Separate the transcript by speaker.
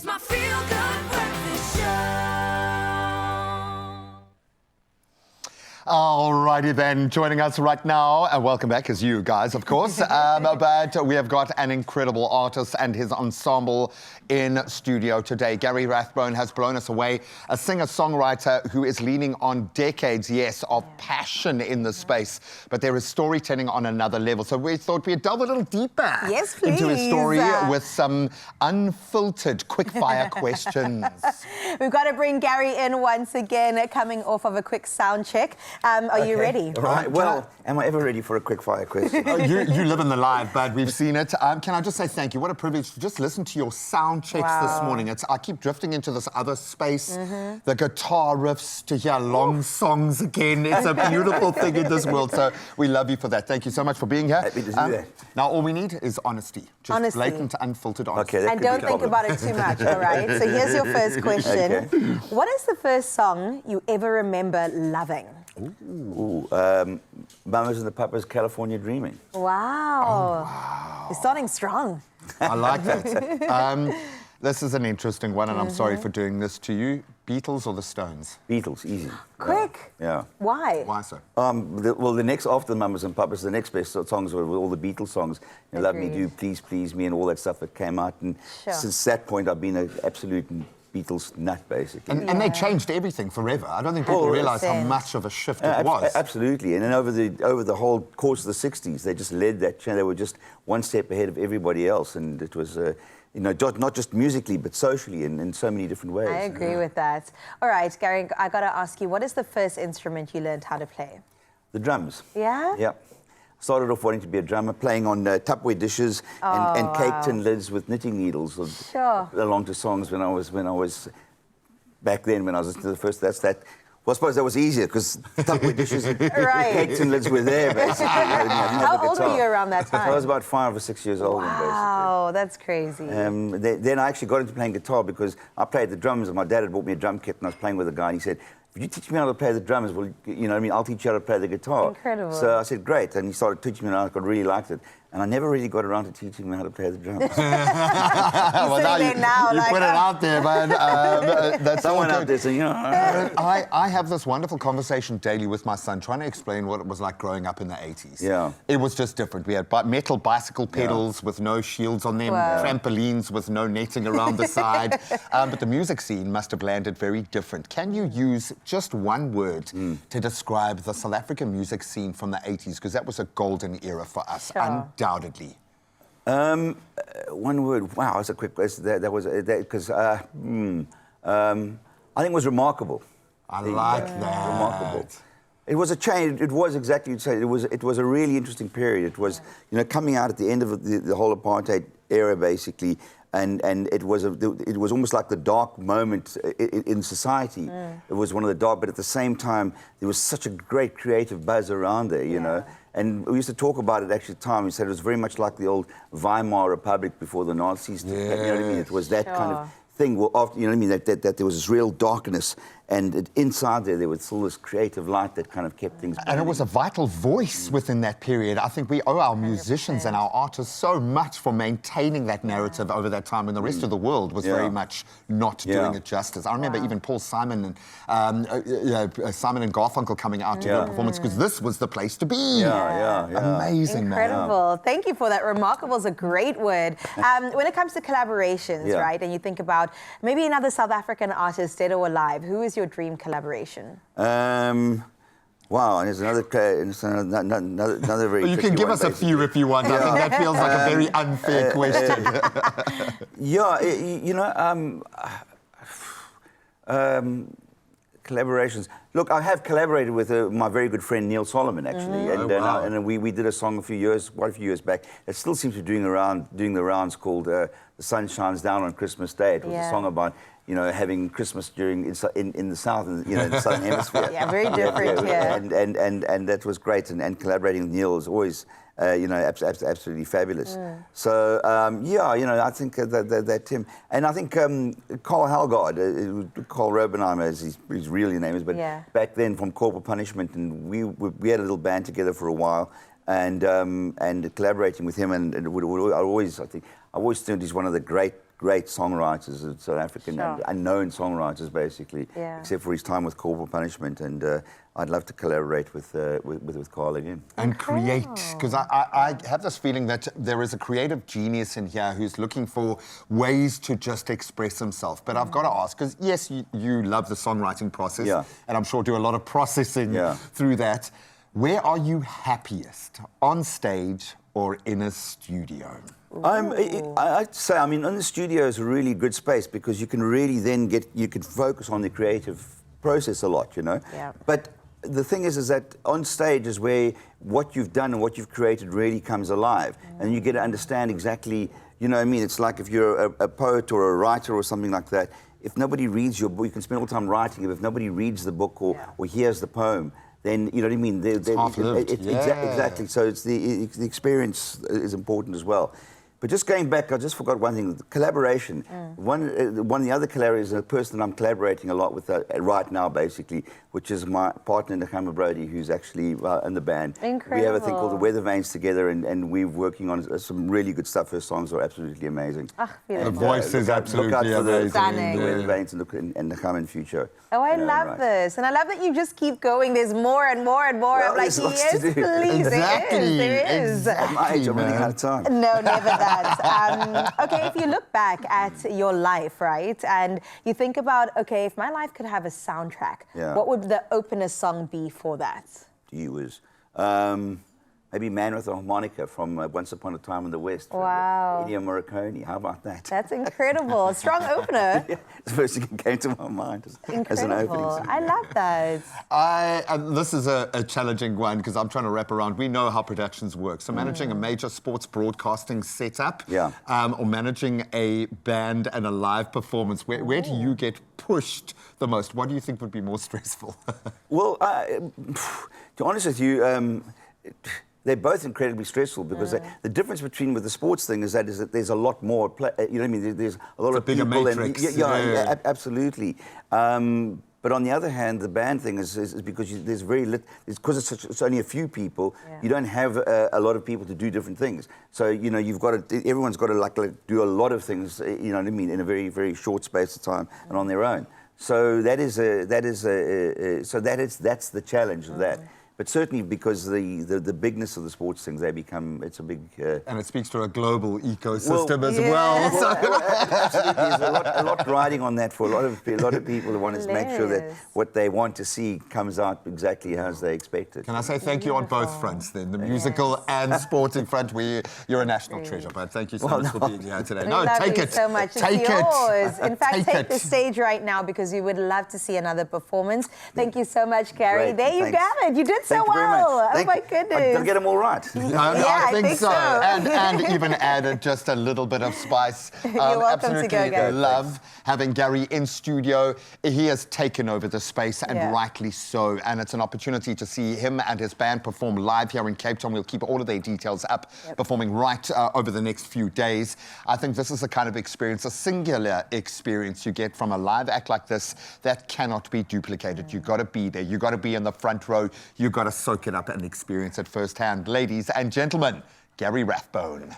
Speaker 1: It's my feel-good breakfast show.
Speaker 2: Alrighty then, joining us right now, and welcome back as you guys, of course, but we have got an incredible artist and his ensemble in studio today. Gary Rathbone has blown us away, a singer-songwriter who is leaning on decades, yes, of passion in the space, but there is storytelling on another level. So we thought we'd delve a little deeper into his story with some unfiltered quick-fire questions.
Speaker 3: We've got to bring Gary in once again, coming off of a quick sound check. Are you ready?
Speaker 4: Right. Well, am I ever ready for a quick fire question?
Speaker 2: You live in the live, but we've seen it. Can I just say thank you? What a privilege to just listen to your sound checks this morning. I keep drifting into this other space, the guitar riffs, to hear long songs again. It's a beautiful thing in this world. So we love you for that. Thank you so much for being here.
Speaker 4: Happy to do that.
Speaker 2: Now, all we need is honesty. Just blatant, unfiltered honesty.
Speaker 4: Okay,
Speaker 3: and don't think about it too much, all right? So here's your first question. Okay. What is the first song you ever remember loving?
Speaker 4: Mamas and the Papas, California Dreaming.
Speaker 3: Wow. Oh, wow. You're starting strong.
Speaker 2: I like that. This is an interesting one, and I'm sorry for doing this to you. Beatles or the Stones?
Speaker 4: Beatles, easy.
Speaker 3: Quick.
Speaker 4: Yeah.
Speaker 3: Why?
Speaker 2: Why so?
Speaker 4: The next after the Mamas and Papas, the next best songs were all the Beatles songs. You know, Love Me Do, Please Please Me, and all that stuff that came out. And since that point, I've been an absolute Beatles nut, basically.
Speaker 2: And they changed everything forever. I don't think people realise how much of a shift it was.
Speaker 4: Absolutely. And then over the whole course of the 60s, they just led that change. They were just one step ahead of everybody else. And it was, you know, not just musically, but socially and in so many different ways.
Speaker 3: I agree with that. All right, Gary, I got to ask you, what is the first instrument you learned how to play?
Speaker 4: The drums.
Speaker 3: Yeah?
Speaker 4: Yeah. Started off wanting to be a drummer, playing on Tupperware dishes and cake tin lids with knitting needles along to songs when I was back then, when I was listening to the first. Well, I suppose that was easier because Tupperware dishes and cake tin lids were there, basically.
Speaker 3: How old were you around that time?
Speaker 4: I was about 5 or 6 years old, basically.
Speaker 3: Wow, that's crazy.
Speaker 4: Then I actually got into playing guitar because I played the drums, and my dad had bought me a drum kit, and I was playing with a guy, and he said, "If you teach me how to play the drums, well, you know what I mean, I'll teach you how to play the guitar."
Speaker 3: Incredible.
Speaker 4: So I said, great. And he started teaching me, and I really liked it. And I never really got around to teaching me how to play the drums.
Speaker 2: Well, now you put it out there, man. That's
Speaker 4: someone out there saying, you know.
Speaker 2: I have this wonderful conversation daily with my son, trying to explain what it was like growing up in the 80s.
Speaker 4: Yeah.
Speaker 2: It was just different. We had metal bicycle pedals with no shields on them, trampolines with no netting around the side. But the music scene must have landed very different. Can you use just one word to describe the South African music scene from the 80s? Because that was a golden era for us, undoubtedly.
Speaker 4: One word. Wow, that's a quick question. That was because I think it was remarkable.
Speaker 2: I like that.
Speaker 4: Remarkable. It was a change. It was exactly what you said. It was a really interesting period. It was, you know, coming out at the end of the whole apartheid era, basically, and it was almost like the dark moment in society. It was one of the dark, but at the same time, there was such a great creative buzz around there, you know. And we used to talk about it actually at the time. We said it was very much like the old Weimar Republic before the Nazis. You know what I mean? It was that kind of thing. Well, after, you know what I mean? That there was this real darkness, and inside there was still this creative light that kind of kept things burning.
Speaker 2: And it was a vital voice within that period. I think we owe our musicians and our artists so much for maintaining that narrative over that time when the rest of the world was very much not doing it justice. I remember even Paul Simon and Simon and Garfunkel coming out to do a performance because this was the place to be. Amazing,
Speaker 3: incredible. Thank you for that. Remarkable is a great word. When it comes to collaborations, right, and you think about maybe another South African artist, dead or alive, who is your dream collaboration?
Speaker 4: Wow, and there's another very.
Speaker 2: You can give us a few if you want. I think that feels like a very unfair question.
Speaker 4: You know, collaborations. Look, I have collaborated with my very good friend Neil Solomon, actually, and we did a song quite a few years back. It still seems to be doing the rounds, called "The Sun Shines Down on Christmas Day." It was a song about, you know, having Christmas in the South, you know, in the Southern Hemisphere.
Speaker 3: Very different.
Speaker 4: And that was great, and collaborating with Neil is always, you know, absolutely fabulous. So yeah, you know, I think that Tim, and I think Carl Halgaard, Carl Robenheimer, as his real name is, but back then from Corporal Punishment, and we had a little band together for a while, and collaborating with him, and I always think he's one of the great great songwriters in South African,
Speaker 3: Sure.
Speaker 4: unknown songwriters basically,
Speaker 3: Yeah.
Speaker 4: except for his time with Corporal Punishment. And I'd love to collaborate with Carl again.
Speaker 2: And create, because I have this feeling that there is a creative genius in here who's looking for ways to just express himself. But I've got to ask, because yes, you love the songwriting process,
Speaker 4: Yeah.
Speaker 2: and I'm sure do a lot of processing
Speaker 4: Yeah.
Speaker 2: through that. Where are you happiest, on stage or in a studio?
Speaker 4: I'd say, I mean, in the studio is a really good space because you can really then you can focus on the creative process a lot, you know.
Speaker 3: Yeah.
Speaker 4: But the thing is that on stage is where what you've done and what you've created really comes alive, and you get to understand exactly, you know what I mean? It's like if you're a poet or a writer or something like that, if nobody reads your book, you can spend all the time writing it, but if nobody reads the book or hears the poem, then, you know what I mean?
Speaker 2: half-lived,
Speaker 4: Exactly, so it's the experience is important as well. But just going back, I just forgot one thing, collaboration. One of the other collaborators is a person that I'm collaborating a lot with right now, basically, which is my partner, Nakama Brody, who's actually in the band.
Speaker 3: Incredible.
Speaker 4: We have a thing called the Weather Vanes together, and we're working on some really good stuff. Her songs are absolutely amazing.
Speaker 3: Ah, beautiful.
Speaker 2: The voice is absolutely
Speaker 4: look out for
Speaker 2: amazing.
Speaker 3: Stunning.
Speaker 4: the Weather Vanes and Nakama in future.
Speaker 3: Oh, I
Speaker 4: You know,
Speaker 3: love
Speaker 4: right.
Speaker 3: this. And I love that you just keep going. There's more and more and more.
Speaker 4: Well,
Speaker 3: I'm like,
Speaker 4: there's lots to
Speaker 3: yes,
Speaker 4: do.
Speaker 3: please.
Speaker 2: Exactly.
Speaker 3: There is.
Speaker 4: At my age, I'm running out of time.
Speaker 3: No, never that. Okay, if you look back at your life, right, and you think about, okay, if my life could have a soundtrack,
Speaker 4: Yeah.
Speaker 3: what would the opener song be for that?
Speaker 4: He was maybe Man with a Harmonica from Once Upon a Time in the West. from
Speaker 3: Wow.
Speaker 4: Ennio Morricone. How about that?
Speaker 3: That's incredible. Strong opener.
Speaker 4: Yeah, it's the first thing that came to my mind as an
Speaker 3: Incredible.
Speaker 4: opening.
Speaker 3: I love that.
Speaker 2: This is a challenging one because I'm trying to wrap around. We know how productions work. So managing a major sports broadcasting setup,
Speaker 4: Yeah.
Speaker 2: or managing a band and a live performance, where do you get pushed the most? What do you think would be more stressful?
Speaker 4: Well, to be honest with you, they're both incredibly stressful because the difference between with the sports thing is that there's a lot more, you know what I mean? There's a lot of
Speaker 2: bigger
Speaker 4: people.
Speaker 2: matrix,
Speaker 4: Yeah, absolutely. But on the other hand, the band thing is because there's very little, because it's only a few people, you don't have a lot of people to do different things. So, you know, everyone's got to like do a lot of things, you know what I mean, in a very, very short space of time and on their own. So that's the challenge of that. But certainly because the bigness of the sports things, it's a big...
Speaker 2: And it speaks to a global ecosystem as well. So.
Speaker 4: Absolutely, there's a lot riding on that for a lot of people who want to make sure that
Speaker 3: Hilarious.
Speaker 4: what they want to see comes out exactly as they expect it.
Speaker 2: Can I say thank you on both fronts then, the musical and sporting front? You're a national treasure, but thank you so much for being here today.
Speaker 3: We
Speaker 2: No,
Speaker 3: love
Speaker 2: take
Speaker 3: you
Speaker 2: it.
Speaker 3: so much.
Speaker 2: Take
Speaker 3: It's yours.
Speaker 2: it.
Speaker 3: In fact, take the
Speaker 2: it.
Speaker 3: stage right now because we would love to see another performance. Thank you so much, Gary.
Speaker 4: Great,
Speaker 3: there you
Speaker 4: thanks.
Speaker 3: have it. You did so
Speaker 4: Thank you very much.
Speaker 3: well. Oh
Speaker 4: Thank
Speaker 3: my
Speaker 4: you.
Speaker 3: goodness.
Speaker 4: Did I get them all right?
Speaker 2: No,
Speaker 3: Yeah,
Speaker 2: I
Speaker 3: I
Speaker 2: think
Speaker 3: think
Speaker 2: so.
Speaker 3: so.
Speaker 2: And even added just a little bit of spice.
Speaker 3: You're welcome to
Speaker 2: absolutely
Speaker 3: go, Gary.
Speaker 2: love having Gary in studio. He has taken over the space, and
Speaker 3: Yeah.
Speaker 2: rightly so. And it's an opportunity to see him and his band perform live here in Cape Town. We'll keep all of their details up, performing right over the next few days. I think this is the kind of experience, a singular experience you get from a live act like this that cannot be duplicated. You've got to be there. You've got to be in the front row. You've got to soak it up and experience it firsthand. Ladies and gentlemen, Gary Rathbone.